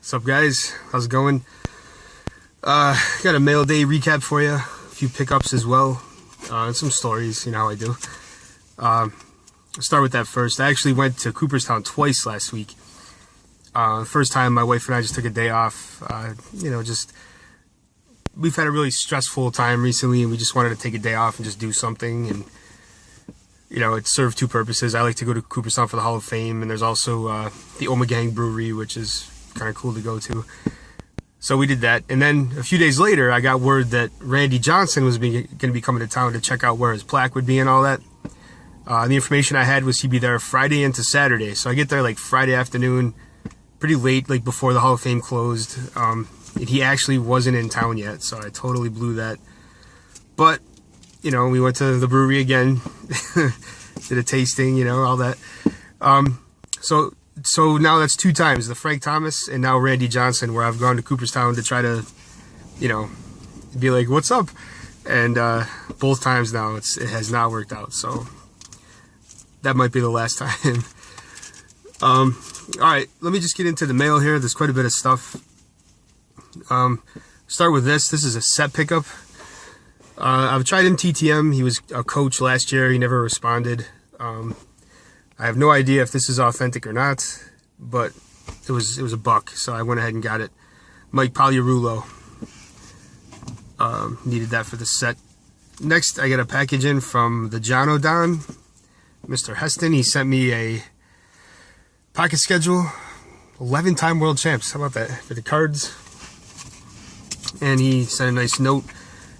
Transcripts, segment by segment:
What's up, guys? How's it going? Got a mail day recap for you, a few pickups as well, and some stories, you know how I do. I'll start with that first. I actually went to Cooperstown twice last week. First time, my wife and I just took a day off. We've had a really stressful time recently, and we just wanted to take a day off and just do something. And it served two purposes. I like to go to Cooperstown for the Hall of Fame, and there's also the Omegang Brewery, which is kind of cool to go to. So we did that, and then a few days later, I got word that Randy Johnson was going to be coming to town to check out where his plaque would be and all that. The information I had was he'd be there Friday into Saturday. So I get there like Friday afternoon, pretty late, like before the Hall of Fame closed. And he actually wasn't in town yet, so I totally blew that. But we went to the brewery again, did a tasting, all that. So now that's two times, the Frank Thomas and now Randy Johnson, where I've gone to Cooperstown to try to, be like, what's up? And both times now it has not worked out. So that might be the last time. All right, let me just get into the mail here. There's quite a bit of stuff. Start with this. This is a set pickup. I've tried him TTM. He was a coach last year. He never responded. I have no idea if this is authentic or not, but it was a buck, so I went ahead and got it. Mike Pagliarulo needed that for the set. Next, I got a package in from TheJonodon, Mr. Heston. He sent me a pocket schedule, 11-time world champs. How about that for the cards? And he sent a nice note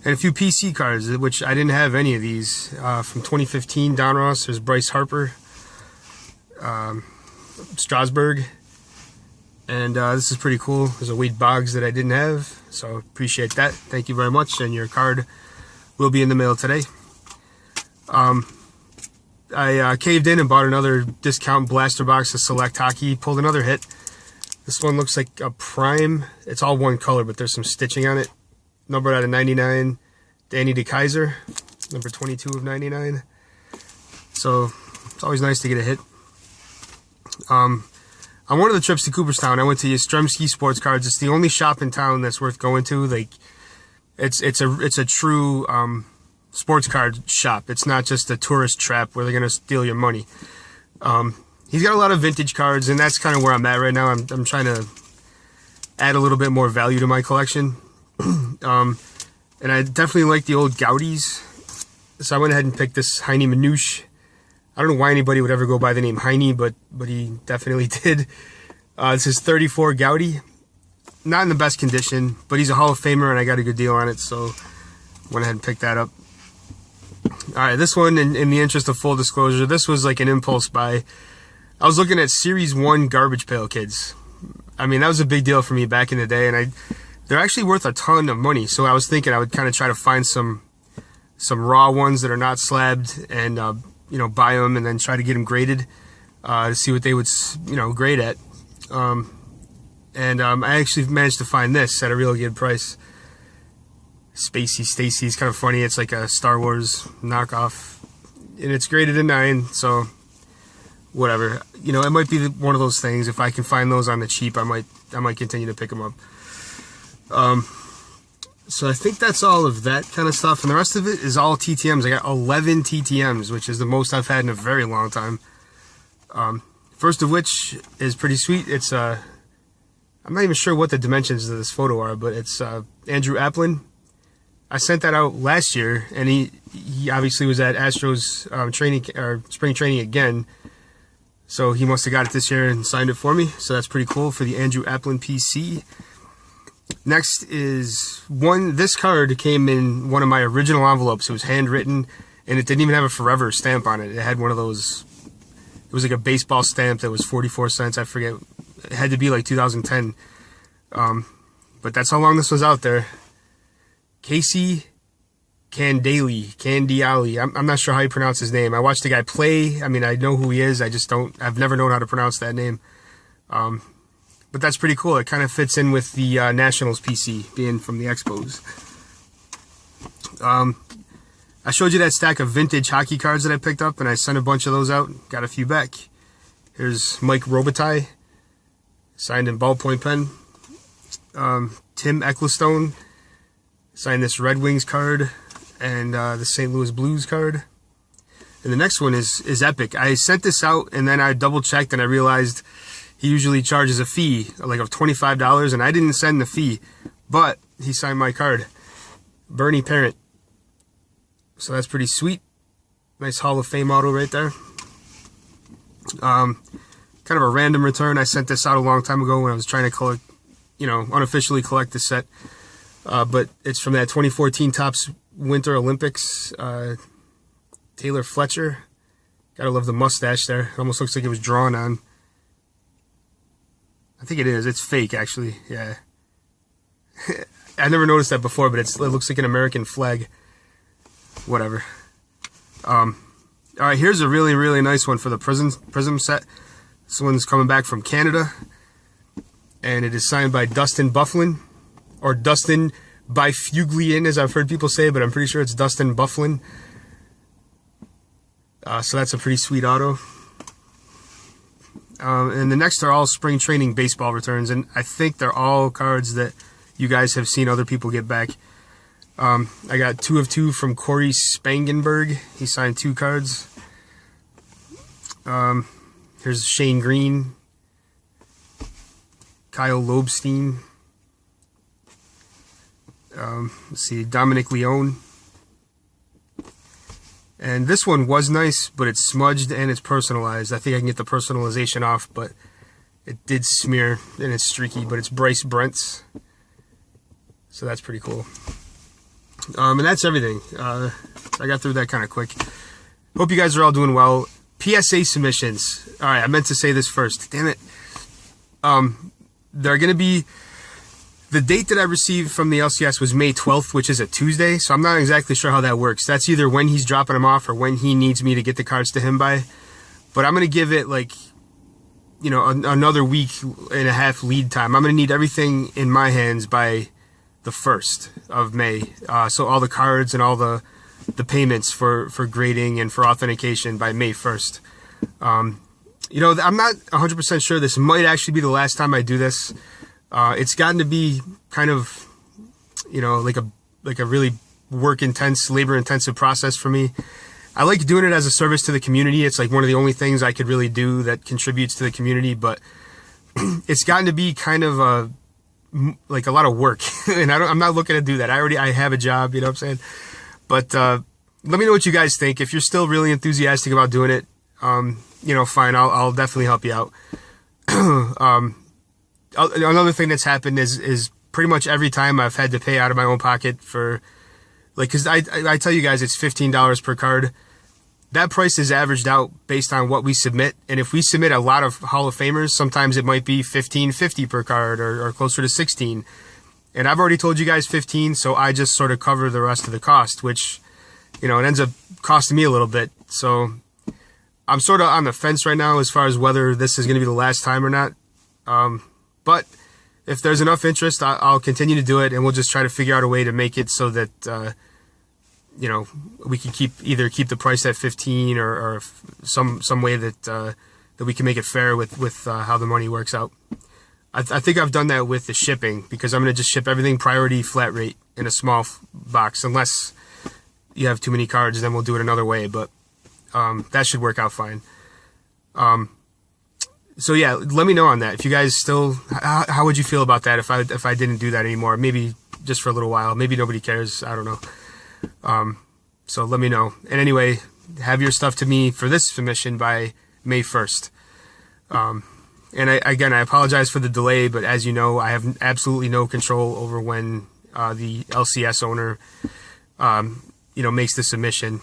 and a few PC cards, which I didn't have any of these. From 2015, Donruss. There's Bryce Harper. Strasburg, and this is pretty cool. There's a Wade Boggs that I didn't have, so appreciate that. Thank you very much, and your card will be in the mail today. I caved in and bought another discount blaster box of Select Hockey, pulled another hit. This one looks like a prime. It's all one color, but there's some stitching on it. Numbered out of 99, Danny DeKaiser, number 22 of 99. So it's always nice to get a hit. On one of the trips to Cooperstown, I went to Yastrzemski Sports Cards. It's the only shop in town that's worth going to. Like, it's a true sports card shop. It's not just a tourist trap where they're gonna steal your money. He's got a lot of vintage cards, and that's kind of where I'm at right now. I'm trying to add a little bit more value to my collection, and I definitely like the old Gaudies. So I went ahead and picked this Heine Manouche. I don't know why anybody would ever go by the name Heine, but he definitely did. This is 34 Gaudi. Not in the best condition, but he's a Hall of Famer, and I got a good deal on it, so went ahead and picked that up. All right, this one, in the interest of full disclosure, this was like an impulse buy. I was looking at Series 1 Garbage Pail Kids. I mean, that was a big deal for me back in the day, and they're actually worth a ton of money, so I was thinking I would kind of try to find some raw ones that are not slabbed, and buy them and then try to get them graded to see what they would, grade at. I actually managed to find this at a real good price. Spacey Stacy is kind of funny. It's like a Star Wars knockoff, and it's graded a 9. So whatever, it might be one of those things. If I can find those on the cheap, I might continue to pick them up. So I think that's all of that kind of stuff, and the rest of it is all TTMs. I got 11 TTMs, which is the most I've had in a very long time. First of which is pretty sweet. It's I'm not even sure what the dimensions of this photo are, but it's Andrew Applin. I sent that out last year, and he obviously was at Astros spring training again, so he must have got it this year and signed it for me. So that's pretty cool for the Andrew Applin PC. Next is this card came in one of my original envelopes. It was handwritten, and it didn't even have a forever stamp on it. It had one of those, it was like a baseball stamp that was 44 cents. I forget. It had to be like 2010. But that's how long this was out there. Casey Candiali. I'm not sure how you pronounce his name. I watched the guy play. I mean, I know who he is. I've never known how to pronounce that name. But that's pretty cool. It kind of fits in with the Nationals PC, being from the Expos. I showed you that stack of vintage hockey cards that I picked up, and I sent a bunch of those out. Got a few back. Here's Mike Robitaille, signed in ballpoint pen. Tim Ecclestone signed this Red Wings card and the St. Louis Blues card. And the next one is epic. I sent this out and then I double checked and I realized he usually charges a fee like of $25, and I didn't send the fee, but he signed my card. Bernie Parent. So that's pretty sweet. Nice Hall of Fame auto right there. Kind of a random return. I sent this out a long time ago when I was trying to collect, unofficially collect the set. But it's from that 2014 Topps Winter Olympics. Taylor Fletcher. Gotta love the mustache there. It almost looks like it was drawn on. I think it is. It's fake, actually. Yeah. I never noticed that before, but it looks like an American flag. Whatever. All right, here's a really, really nice one for the Prism set. This one's coming back from Canada, and it is signed by Dustin Byfuglien, or Dustin Byfuglien, as I've heard people say, but I'm pretty sure it's Dustin Byfuglien. So that's a pretty sweet auto. And the next are all spring training baseball returns, and I think they're all cards that you guys have seen other people get back. I got 2 of 2 from Corey Spangenberg. He signed 2 cards. Here's Shane Green, Kyle Lobstein. Let's see, Dominic Leone. And this one was nice, but it's smudged and it's personalized. I think I can get the personalization off, but it did smear and it's streaky, but it's Bryce Brent's. So that's pretty cool. And that's everything. I got through that kind of quick. Hope you guys are all doing well. PSA submissions. All right, I meant to say this first. Damn it. They're going to be... The date that I received from the LCS was May 12th, which is a Tuesday, so I'm not exactly sure how that works. That's either when he's dropping them off or when he needs me to get the cards to him by. But I'm going to give it, another week and a half lead time. I'm going to need everything in my hands by the 1st of May. So all the cards and all the payments for grading and for authentication by May 1st. I'm not 100% sure. This might actually be the last time I do this. It's gotten to be kind of, like a really labor-intensive process for me. I like doing it as a service to the community. It's like one of the only things I could really do that contributes to the community, but it's gotten to be kind of a lot of work, and I'm not looking to do that. I have a job, you know what I'm saying? But let me know what you guys think. If you're still really enthusiastic about doing it, fine. I'll definitely help you out. Another thing that's happened is pretty much every time I've had to pay out of my own pocket for, because I tell you guys it's $15 per card. That price is averaged out based on what we submit, and if we submit a lot of Hall of Famers, sometimes it might be $15.50 per card or closer to $16. And I've already told you guys $15, so I just sort of cover the rest of the cost, which, it ends up costing me a little bit. So I'm sort of on the fence right now as far as whether this is going to be the last time or not. But if there's enough interest, I'll continue to do it, and we'll just try to figure out a way to make it so that, we can keep the price at 15 or some way that we can make it fair with how the money works out. I think I've done that with the shipping, because I'm going to just ship everything priority flat rate in a small box, unless you have too many cards, then we'll do it another way, but that should work out fine. So yeah, let me know on that. If you guys still, how would you feel about that if I didn't do that anymore? Maybe just for a little while. Maybe nobody cares. I don't know. So let me know. And anyway, have your stuff to me for this submission by May 1st. And I apologize for the delay, but as you know, I have absolutely no control over when the LCS owner, makes the submission.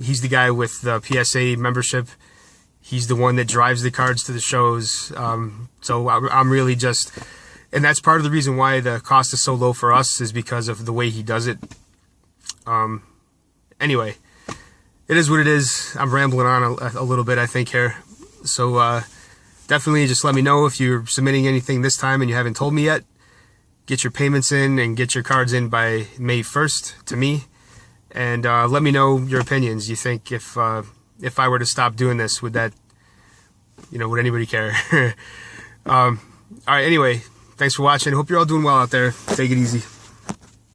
He's the guy with the PSA membership. He's the one that drives the cards to the shows. So I'm really just, and that's part of the reason why the cost is so low for us, is because of the way he does it. Anyway, it is what it is. I'm rambling on a little bit, I think, here. So definitely just let me know if you're submitting anything this time and you haven't told me yet. Get your payments in and get your cards in by May 1st to me. And let me know your opinions. You think if I were to stop doing this, would that, would anybody care? All right, anyway, thanks Thanks for watching. Hope you're all doing well out there. Take it easy.